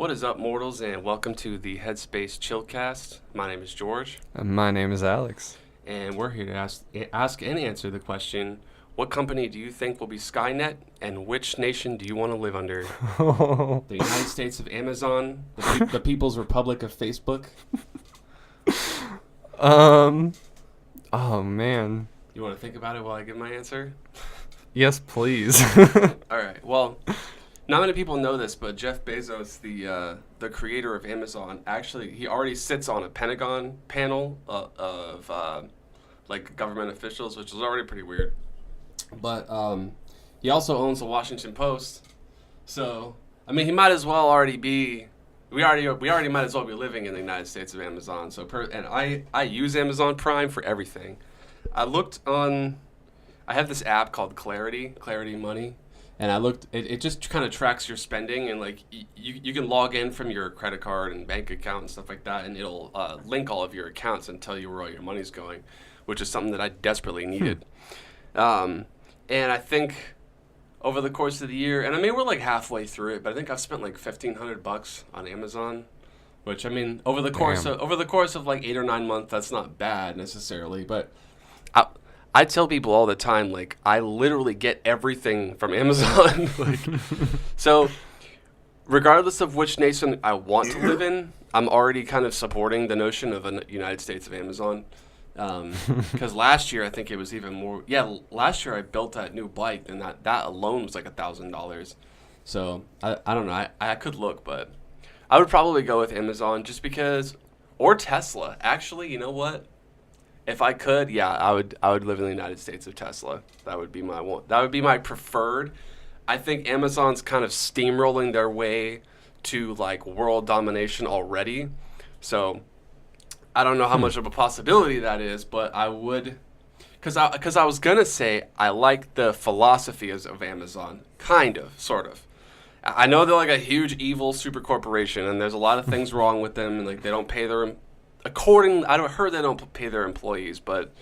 What is up, mortals, and welcome to the HeadSpace ChillCast. My name is George. And my name is Alex. And we're here to ask and answer the question, what company do you think will be SkyNet, and which nation do you want to live under? The United States of Amazon, the People's Republic of Facebook? Oh, man. You want to think about it while I give my answer? Yes, please. All right, well, not many people know this, but Jeff Bezos, the creator of Amazon, actually, he already sits on a Pentagon panel of government officials, which is already pretty weird. But he also owns the Washington Post, so I mean, he might as well already be. We already might as well be living in the United States of Amazon. And I use Amazon Prime for everything. I have this app called Clarity Money. And I looked, it just kind of tracks your spending, and like you can log in from your credit card and bank account and stuff like that, and it'll link all of your accounts and tell you where all your money's going, which is something that I desperately needed. And I think over the course of the year, and I mean, we're like halfway through it, but I think I've spent like $1,500 on Amazon, which I mean, over the course of like 8 or 9 months, that's not bad necessarily, but I tell people all the time, like, I literally get everything from Amazon. So, regardless of which nation I want to live in, I'm already kind of supporting the notion of a United States of Amazon. Because last year, I think it was even more. Yeah, last year I built that new bike, and that alone was like $1,000. So, I don't know. I could look, but I would probably go with Amazon just because, or Tesla. Actually, you know what? If I could, yeah, I would live in the United States of Tesla. That would be my one. That would be my preferred. I think Amazon's kind of steamrolling their way to like world domination already. So I don't know how much of a possibility that is, but I would, because I was gonna say I like the philosophy of Amazon, kind of, sort of. I know they're like a huge evil super corporation, and there's a lot of things wrong with them, and like they don't pay their I heard they don't pay their employees, but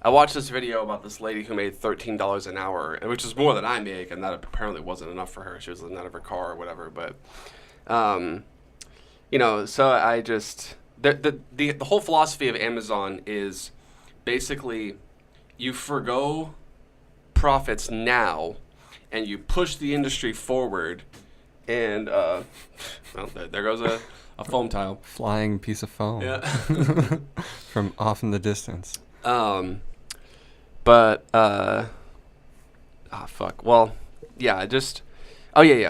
I watched this video about this lady who made $13 an hour, which is more than I make, and that apparently wasn't enough for her. She was living out of her car or whatever. But, so I just the whole philosophy of Amazon is basically you forgo profits now, and you push the industry forward, and there goes a foam tile. Flying piece of foam. Yeah. From off in the distance. Fuck. Well, yeah,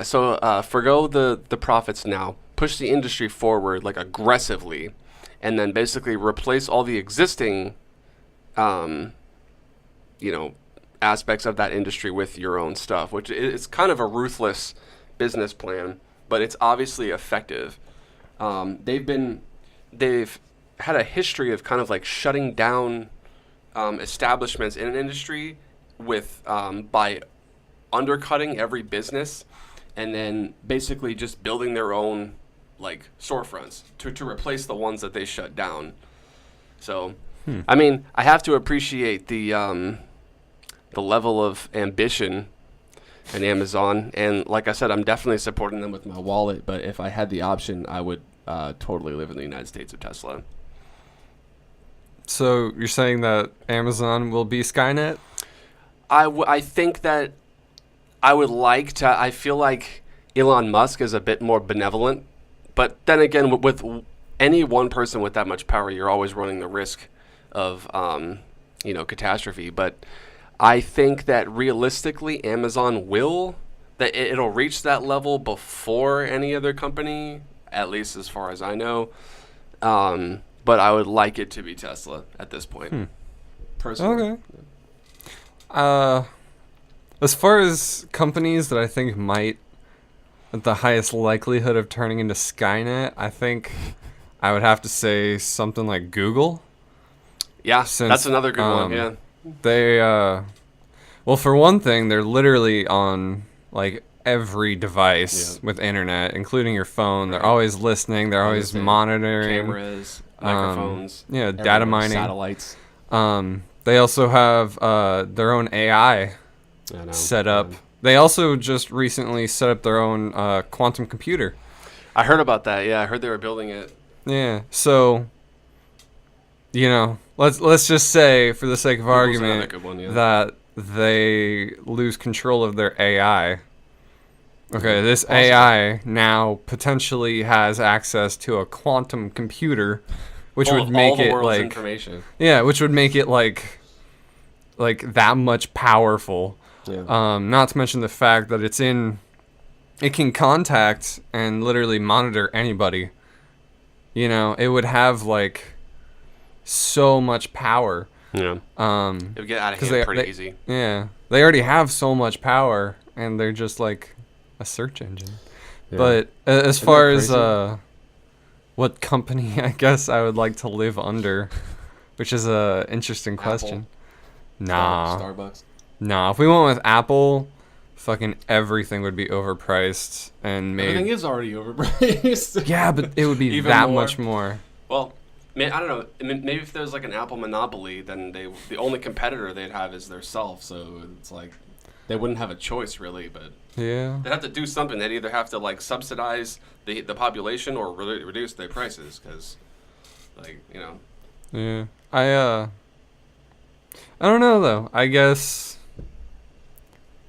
So, forgo the profits now, push the industry forward, like, aggressively, and then basically replace all the existing, aspects of that industry with your own stuff, which is kind of a ruthless business plan, but it's obviously effective. They've had a history of kind of like shutting down establishments in an industry with by undercutting every business, and then basically just building their own like storefronts to replace the ones that they shut down. So, I mean, I have to appreciate the level of ambition and Amazon, and like I said, I'm definitely supporting them with my wallet, but if I had the option, I would totally live in the United States of Tesla. So you're saying that Amazon will be SkyNet? I think that I would like to. I feel like Elon Musk is a bit more benevolent, but then again, with any one person with that much power, you're always running the risk of catastrophe. But I think that realistically, Amazon it'll reach that level before any other company, at least as far as I know. But I would like it to be Tesla at this point, personally. Okay. As far as companies that I think might have the highest likelihood of turning into SkyNet, I think I would have to say something like Google. Yeah, that's another good one, yeah. They, well, for one thing, they're literally on, like, every device with internet, including your phone. They're always listening. They're always monitoring. Cameras, microphones. Data mining. Satellites. They also have their own AI set up. They also just recently set up their own quantum computer. I heard about that. Yeah, I heard they were building it. Yeah. So, let's just say, for the sake of Google's argument, another good one, yeah. that they lose control of their AI. Okay, this Possible. AI now potentially has access to a quantum computer, which Full would of make all the it world's like information. yeah, which would make it like that much powerful. Yeah. Not to mention the fact that it can contact and literally monitor anybody. It would have like so much power. Yeah. It would get out of 'cause hand pretty easy. Yeah, they already have so much power, and they're just like a search engine. Yeah. But as Isn't far that as crazy? what company I guess I would like to live under, which is a interesting Apple? question. Nah, Starbucks. nah. If we went with Apple, fucking everything would be overpriced and made. Everything is already overpriced. Yeah, but it would be Even that more. much more. Well, I don't know. Maybe if there's like an Apple monopoly, then the only competitor they'd have is their self. So it's like they wouldn't have a choice really, but Yeah. they'd have to do something. They'd either have to like subsidize the population or reduce their prices because, Yeah. I don't know though. I guess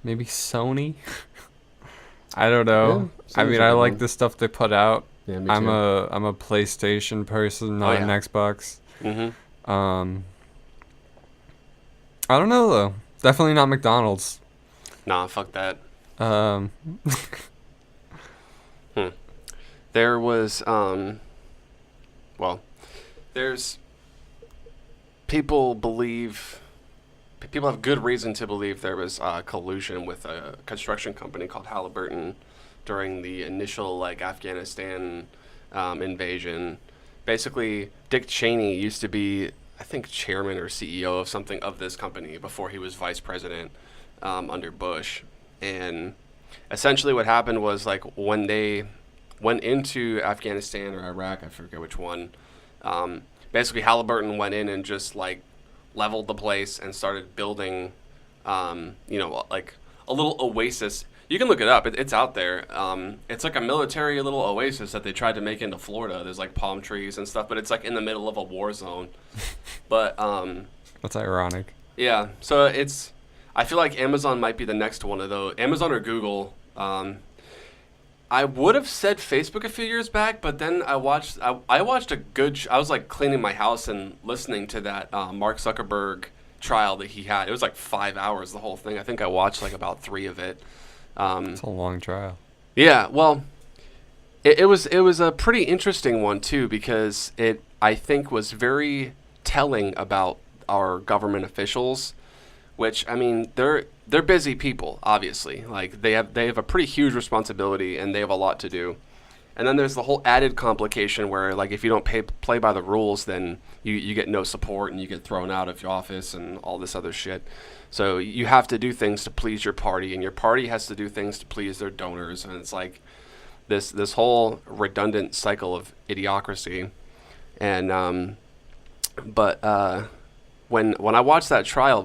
maybe Sony. I don't know. Yeah, I Sony's mean, a I good like one. the stuff they put out. Yeah, me I'm too. a PlayStation person, not yeah. an Xbox. Mm-hmm. I don't know though. Definitely not McDonald's. Nah, fuck that. Um, There was there's people have good reason to believe there was collusion with a construction company called Halliburton during the initial Afghanistan invasion. Basically, Dick Cheney used to be, I think, chairman or CEO of something of this company before he was vice president under Bush. And essentially what happened was when they went into Afghanistan or Iraq, I forget which one, basically Halliburton went in and just leveled the place and started building, a little oasis. You can look it up. It's out there. It's like a military little oasis that they tried to make into Florida. There's palm trees and stuff, but it's in the middle of a war zone. But that's ironic. yeah, so I feel like Amazon might be the next one of those. Amazon or Google. I would have said Facebook a few years back, but then I watched a good. I was cleaning my house and listening to that Mark Zuckerberg trial that he had. It was 5 hours, the whole thing. I think I watched about 3 of it. It's a long trial. Yeah, well, it was a pretty interesting one too because it I think was very telling about our government officials, which I mean they're busy people, obviously. They have a pretty huge responsibility and they have a lot to do. And then there's the whole added complication where if you don't play by the rules, then you get no support and you get thrown out of your office and all this other shit. So you have to do things to please your party, and your party has to do things to please their donors, and it's this whole redundant cycle of idiocracy. And when I watched that trial,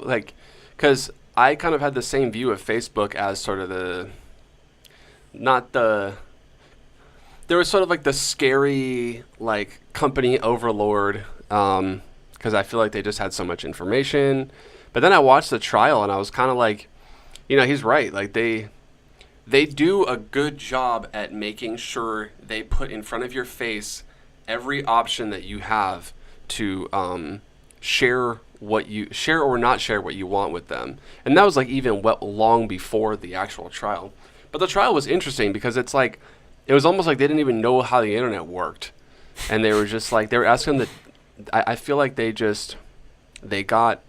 because I kind of had the same view of Facebook as sort of there was sort of the scary company overlord, because I feel like they just had so much information. But then I watched the trial and I was kind of he's right. They do a good job at making sure they put in front of your face every option that you have to share or not share what you want with them. And that was even long before the actual trial. But the trial was interesting because it was almost like they didn't even know how the internet worked. And they were just they were asking I feel like they got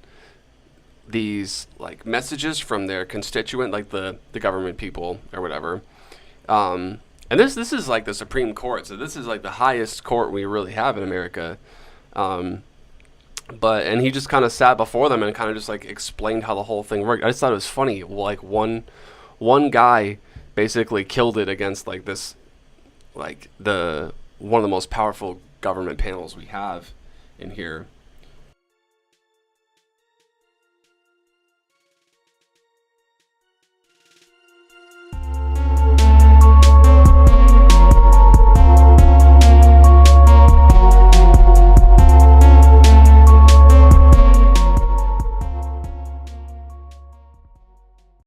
these messages from their constituent, the government people or whatever. And this is the Supreme Court. So this is the highest court we really have in America. And he just kind of sat before them and kind of just explained how the whole thing worked. I just thought it was funny. One guy basically killed it against this one of the most powerful government panels we have in here.